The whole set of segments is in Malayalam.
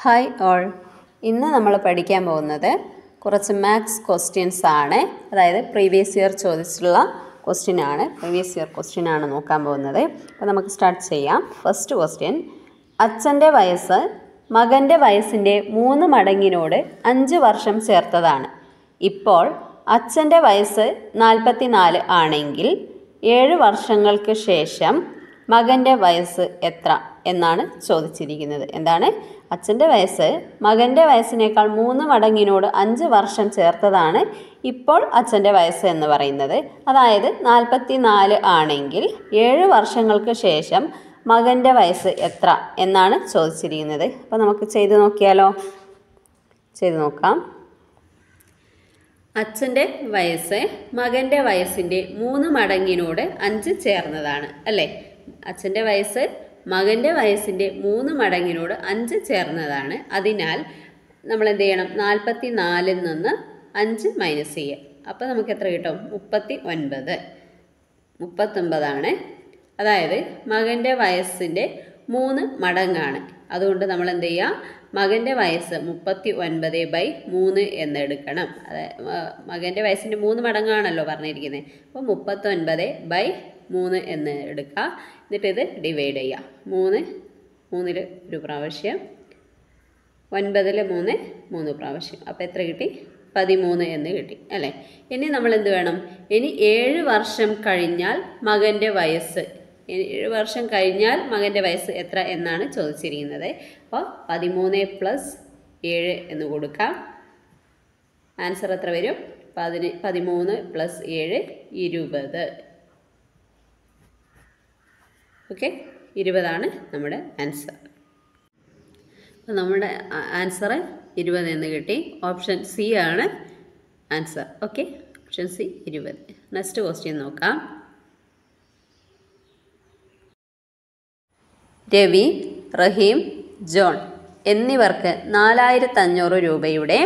ഹായ് ഓൾ, ഇന്ന് നമ്മൾ പഠിക്കാൻ പോകുന്നത് കുറച്ച് മാത്സ് ക്വസ്റ്റ്യൻസ് ആണ്. അതായത് പ്രീവിയസ് ഇയർ ചോദിച്ചിട്ടുള്ള പ്രീവിയസ് ഇയർ ക്വസ്റ്റ്യൻ ആണ് നോക്കാൻ പോകുന്നത്. അപ്പോൾ നമുക്ക് സ്റ്റാർട്ട് ചെയ്യാം. ഫസ്റ്റ് ക്വസ്റ്റ്യൻ, അച്ഛൻ്റെ വയസ്സ് മകൻ്റെ വയസ്സിൻ്റെ 3 മടങ്ങിനോട് 5 വർഷം ചേർത്തതാണ്. ഇപ്പോൾ അച്ഛൻ്റെ വയസ്സ് 44 ആണെങ്കിൽ 7 വർഷങ്ങൾക്ക് ശേഷം മകൻ്റെ വയസ്സ് എത്ര എന്നാണ് ചോദിച്ചിരിക്കുന്നത്. എന്താണ്? അച്ഛൻ്റെ വയസ്സ് മകൻ്റെ വയസ്സിനേക്കാൾ 3 മടങ്ങിനോട് 5 വർഷം ചേർത്തതാണ് ഇപ്പോൾ അച്ഛൻ്റെ വയസ്സ് എന്ന് പറയുന്നത്. അതായത് 44 ആണെങ്കിൽ 7 വർഷങ്ങൾക്ക് ശേഷം മകൻ്റെ വയസ്സ് എത്ര എന്നാണ് ചോദിച്ചിരിക്കുന്നത്. അപ്പോൾ നമുക്ക് ചെയ്ത് നോക്കിയാലോ? ചെയ്ത് നോക്കാം. അച്ഛൻ്റെ വയസ്സ് മകൻ്റെ വയസ്സിൻ്റെ 3 മടങ്ങിനോട് 5 ചേർന്നതാണ് അല്ലേ? അച്ഛൻ്റെ വയസ്സ് മകൻ്റെ വയസ്സിൻ്റെ 3 മടങ്ങിനോട് 5 ചേർന്നതാണ്. അതിനാൽ നമ്മൾ എന്ത് ചെയ്യണം? 44 നിന്ന് 5 മൈനസ് ചെയ്യുക. അപ്പോൾ നമുക്ക് എത്ര കിട്ടും? 39 ആണ്. അതായത് മകൻ്റെ വയസ്സിൻ്റെ 3 മടങ്ങാണ്. അതുകൊണ്ട് നമ്മൾ എന്ത് ചെയ്യുക? മകൻ്റെ വയസ്സ് 39/3 എന്നെടുക്കണം. അതായത് മകൻ്റെ വയസ്സിൻ്റെ 3 മടങ്ങാണല്ലോ പറഞ്ഞിരിക്കുന്നത്. അപ്പോൾ 39/3 എന്ന് എടുക്കുക. എന്നിട്ട് ഇത് ഡിവൈഡ് ചെയ്യുക. 3 ഒരു പ്രാവശ്യം, 9 3 പ്രാവശ്യം. അപ്പോൾ എത്ര കിട്ടി? 13 എന്ന് കിട്ടി അല്ലേ? ഇനി നമ്മൾ എന്ത് വേണം? ഇനി 7 വർഷം കഴിഞ്ഞാൽ മകൻ്റെ വയസ്സ് 7 വർഷം കഴിഞ്ഞാൽ മകൻ്റെ വയസ്സ് എത്ര എന്നാണ് ചോദിച്ചിരിക്കുന്നത്. അപ്പോൾ 13 + 7 എന്ന് കൊടുക്കാം. ആൻസർ എത്ര വരും? 13 + 7 20. ഓക്കെ, 20 നമ്മുടെ ആൻസർ. അപ്പോൾ നമ്മുടെ ആൻസർ 20 എന്ന് കിട്ടി. ഓപ്ഷൻ സി ആണ് answer. Okay, option C 20. Next question നോക്കാം. രവി, റഹീം, ജോൺ എന്നിവർക്ക് 4500 രൂപയുടെ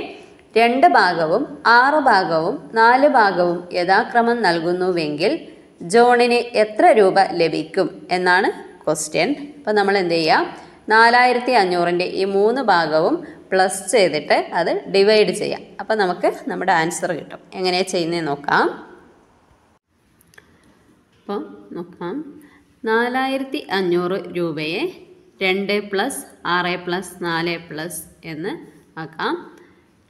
2 ഭാഗവും 6 ഭാഗവും 4 ഭാഗവും യഥാക്രമം നൽകുന്നുവെങ്കിൽ ജോണിന് എത്ര രൂപ ലഭിക്കും എന്നാണ് ക്വസ്റ്റ്യൻ. അപ്പോൾ നമ്മൾ എന്ത് ചെയ്യുക? 4500ൻ്റെ ഈ 3 ഭാഗവും പ്ലസ് ചെയ്തിട്ട് അത് ഡിവൈഡ് ചെയ്യാം. അപ്പോൾ നമുക്ക് നമ്മുടെ ആൻസർ കിട്ടും. എങ്ങനെയാണ് ചെയ്യുന്നത് നോക്കാം. അപ്പോൾ നോക്കാം. 4500 രൂപയെ 2 + 6 + 4 എന്ന് ആക്കാം.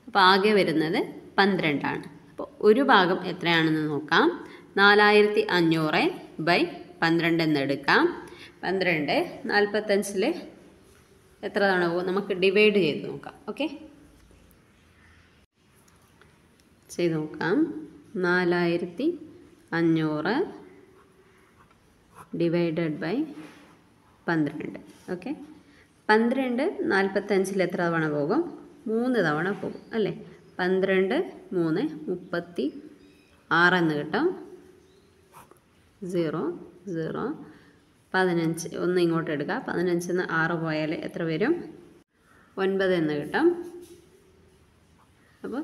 അപ്പോൾ ആകെ വരുന്നത് 12 ആണ്. അപ്പോൾ ഒരു ഭാഗം എത്രയാണെന്ന് നോക്കാം. 4500/12 എന്നെടുക്കാം. 12 45ൽ എത്ര തവണ പോകും? നമുക്ക് ഡിവൈഡ് ചെയ്ത് നോക്കാം. ഓക്കെ, ചെയ്ത് നോക്കാം. 4500 /12. ഓക്കെ, 12 45ൽ എത്ര തവണ പോകും? 3 തവണ പോകും അല്ലേ? 12 3 36 എന്ന് കിട്ടും. 0 0 15 ഒന്ന് ഇങ്ങോട്ട് എടുക്കുക. 15 6 പോയാൽ എത്ര വരും? 9 എന്ന് കിട്ടും. അപ്പോൾ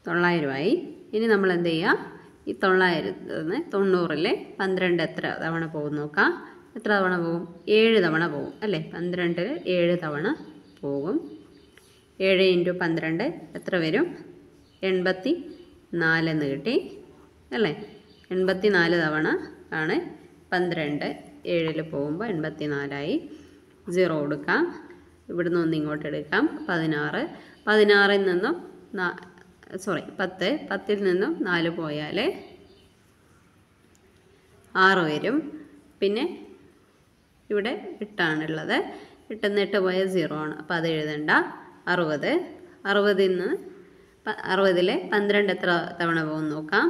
900 ആയി. ഇനി നമ്മൾ എന്ത് ചെയ്യുക? ഈ 900 90ൽ 12 എത്ര തവണ പോകും നോക്കാം. എത്ര തവണ പോകും? 7 തവണ പോകും അല്ലേ? 12ൽ 7 തവണ പോകും. 7 × 12 എത്ര വരും? 84 എന്ന് കിട്ടി അല്ലേ? 84 തവണ ആണ് 12 7ൽ പോകുമ്പോൾ 84 ആയി. 0 കൊടുക്കാം. ഇവിടുന്ന് ഒന്ന് ഇങ്ങോട്ട് എടുക്കാം. 16 16ൽ നിന്നും 10ൽ നിന്നും 4 പോയാൽ 6 വരും. പിന്നെ ഇവിടെ 8 ആണുള്ളത്. 8 പോയാൽ 0 ആണ്. അപ്പോൾ അത് എഴുതണ്ട. 60 60ൽ നിന്ന് 60ൽ 12 എത്ര തവണ പോകും നോക്കാം.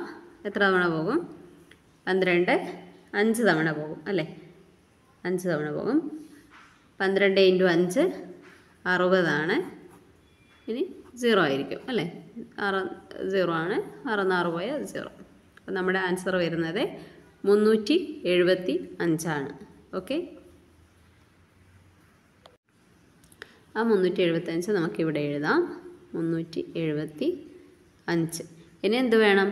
എത്ര തവണ പോകും? 12 5 തവണ പോകും അല്ലേ? 5 തവണ പോകും. 12 × 5 60 ആണ്. ഇനി 0 ആയിരിക്കും അല്ലേ? 0 ആണ്. 6 പോയാൽ 0. അപ്പോൾ നമ്മുടെ ആൻസർ വരുന്നത് 375 ആണ്. ഓക്കെ, ആ 375 നമുക്കിവിടെ എഴുതാം. 375. ഇനി എന്ത് വേണം?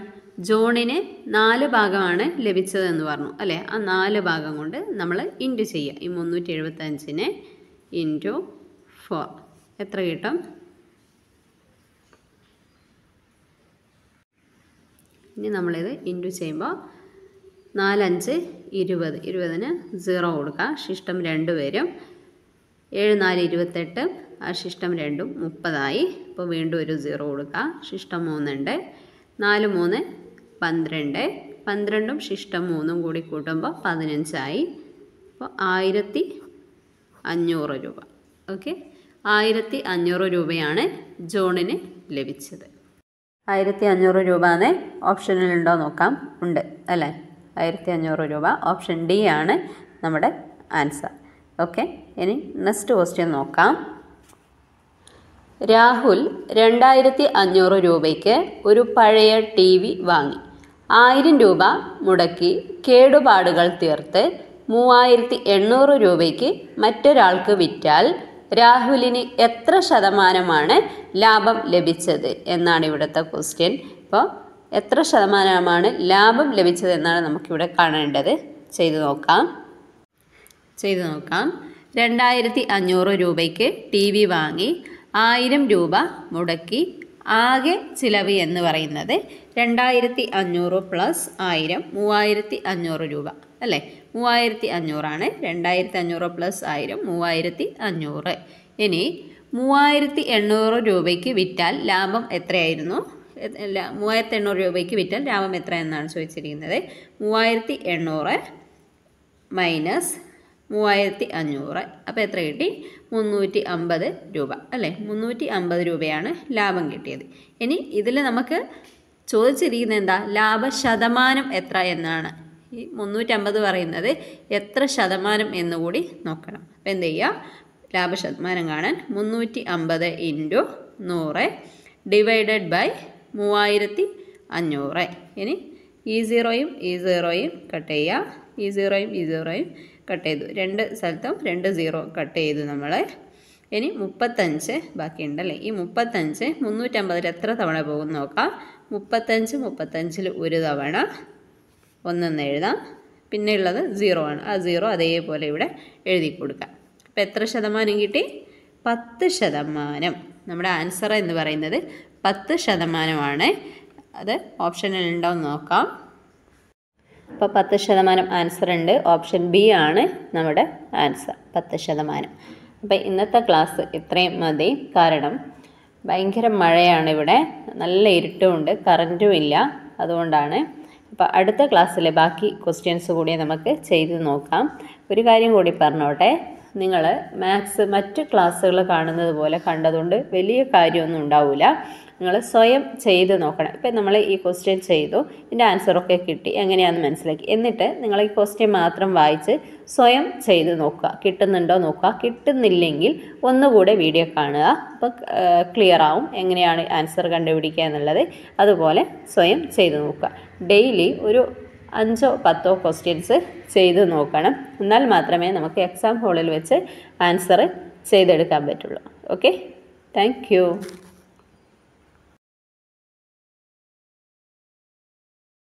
ജോണിന് 4 ഭാഗമാണ് ലഭിച്ചതെന്ന് പറഞ്ഞു അല്ലേ? ആ 4 ഭാഗം കൊണ്ട് നമ്മൾ ഇൻറ്റു ചെയ്യുക. ഈ 375നെ × 4 എത്ര കിട്ടും? ഇനി നമ്മളിത് ഇൻറ്റു ചെയ്യുമ്പോൾ 4 5 20, 20ന് 0 കൊടുക്കുക, ശിഷ്ടം 2 വരും. 7 4 28, ആ ശിഷ്ടം 2 30ആയി. അപ്പോൾ വീണ്ടും ഒരു 0 കൊടുക്കുക, ശിഷ്ടം 3 ഉണ്ട്. 4 3 12, 12ഉം ശിഷ്ടം 3ഉം കൂടി കൂട്ടുമ്പോൾ 15ആയി. അപ്പോൾ 1500 രൂപ. ഓക്കെ, 1500 രൂപയാണ് ജോണിന് ലഭിച്ചത്. 1500 രൂപ എന്ന് ഓപ്ഷനിലുണ്ടോ നോക്കാം. ഉണ്ട് അല്ലേ? 1500 രൂപ. ഓപ്ഷൻ ഡി ആണ് നമ്മുടെ ആൻസർ. ഓക്കെ, ഇനി നെക്സ്റ്റ് ക്വസ്റ്റ്യൻ നോക്കാം. രാഹുൽ 2500 രൂപയ്ക്ക് ഒരു പഴയ TV വാങ്ങി. 1000 രൂപ മുടക്കി കേടുപാടുകൾ തീർത്ത് 3800 രൂപയ്ക്ക് മറ്റൊരാൾക്ക് വിറ്റാൽ രാഹുലിന് എത്ര ശതമാനമാണ് ലാഭം ലഭിച്ചത് എന്നാണ് ഇവിടുത്തെ ക്വസ്റ്റ്യൻ. അപ്പോൾ എത്ര ശതമാനമാണ് ലാഭം ലഭിച്ചത് എന്നാണ് നമുക്കിവിടെ കാണേണ്ടത്. ചെയ്തു നോക്കാം. 2500 രൂപയ്ക്ക് TV വാങ്ങി, 1000 രൂപ മുടക്കി. ആകെ ചിലവ് എന്ന് പറയുന്നത് 2500 പ്ലസ് 1000 3500 രൂപ അല്ലേ? 3500 ആണ്. 2500 പ്ലസ് 1000 3500. ഇനി 3800 രൂപയ്ക്ക് വിറ്റാൽ ലാഭം എത്രയായിരുന്നു? 3800 രൂപയ്ക്ക് വിറ്റാൽ ലാഭം എത്ര എന്നാണ് ചോദിച്ചിരിക്കുന്നത്. 3800 മൈനസ് 3500, അപ്പോൾ എത്ര കിട്ടി? 350 രൂപ അല്ലേ? 350 രൂപയാണ് ലാഭം കിട്ടിയത്. ഇനി ഇതിൽ നമുക്ക് ചോദിച്ചിരിക്കുന്നത് എന്താ? ലാഭ ശതമാനം എത്ര എന്നാണ്. ഈ 350 പറയുന്നത് എത്ര ശതമാനം എന്നുകൂടി നോക്കണം. അപ്പോൾ എന്ത് ചെയ്യുക? ലാഭ ശതമാനം കാണാൻ 350 ഇൻറ്റു 100 ഡിവൈഡഡ് ബൈ 3500. ഇനി ഈ 0യും ഈ 0യും കട്ട് ചെയ്യുക. ഈ 0യും ഈ 0യും കട്ട് ചെയ്തു. രണ്ട് സ്ഥലത്തും 2 0 കട്ട് ചെയ്തു നമ്മൾ. ഇനി 35 ബാക്കിയുണ്ടല്ലേ? ഈ 35 350 എത്ര തവണ പോകും നോക്കാം. 35 ഒരു തവണ, ഒന്നെന്ന് എഴുതാം. പിന്നെ ഉള്ളത് 0 ആണ്. ആ 0 അതേപോലെ ഇവിടെ എഴുതി കൊടുക്കാം. അപ്പോൾ എത്ര ശതമാനം കിട്ടി? 10%. നമ്മുടെ ആൻസർ എന്ന് പറയുന്നത് 10%. അത് ഓപ്ഷനിൽ ഉണ്ടോ എന്ന് നോക്കാം. അപ്പോൾ 10% ആൻസർ ഉണ്ട്. ഓപ്ഷൻ ബി ആണ് നമ്മുടെ ആൻസർ, 10%. അപ്പോൾ ഇന്നത്തെ ക്ലാസ് ഇത്രയും മതി. കാരണം ഭയങ്കര മഴയാണ് ഇവിടെ, നല്ല ഇരുട്ടുമുണ്ട്, കറൻറ്റും ഇല്ല. അതുകൊണ്ടാണ്. അപ്പോൾ അടുത്ത ക്ലാസ്സിലെ ബാക്കി ക്വസ്റ്റ്യൻസ് കൂടി നമുക്ക് ചെയ്ത് നോക്കാം. ഒരു കാര്യം കൂടി പറഞ്ഞോട്ടെ, നിങ്ങൾ മാത്സ് മറ്റ് ക്ലാസ്സുകൾ കാണുന്നത് പോലെ കണ്ടതുകൊണ്ട് വലിയ കാര്യമൊന്നും ഉണ്ടാവില്ല. നിങ്ങൾ സ്വയം ചെയ്ത് നോക്കണം. ഇപ്പം നമ്മൾ ഈ ക്വസ്റ്റ്യൻ ചെയ്തു, ഇതിൻ്റെ ആൻസറൊക്കെ കിട്ടി, എങ്ങനെയാണെന്ന് മനസ്സിലാക്കി. എന്നിട്ട് നിങ്ങൾ ഈ ക്വസ്റ്റ്യൻ മാത്രം വായിച്ച് സ്വയം ചെയ്ത് നോക്കുക. കിട്ടുന്നുണ്ടോ നോക്കുക. കിട്ടുന്നില്ലെങ്കിൽ ഒന്നുകൂടെ വീഡിയോ കാണുക. അപ്പോൾ ക്ലിയർ ആവും എങ്ങനെയാണ് ആൻസർ കണ്ടുപിടിക്കുക എന്നുള്ളത്. അതുപോലെ സ്വയം ചെയ്ത് നോക്കുക. ഡെയിലി ഒരു 5 or 10 ക്വസ്റ്റ്യൻസ് ചെയ്ത് നോക്കണം. എന്നാൽ മാത്രമേ നമുക്ക് എക്സാം ഹാളിൽ വെച്ച് ആൻസർ ചെയ്തെടുക്കാൻ പറ്റുള്ളൂ. Okay, thank you.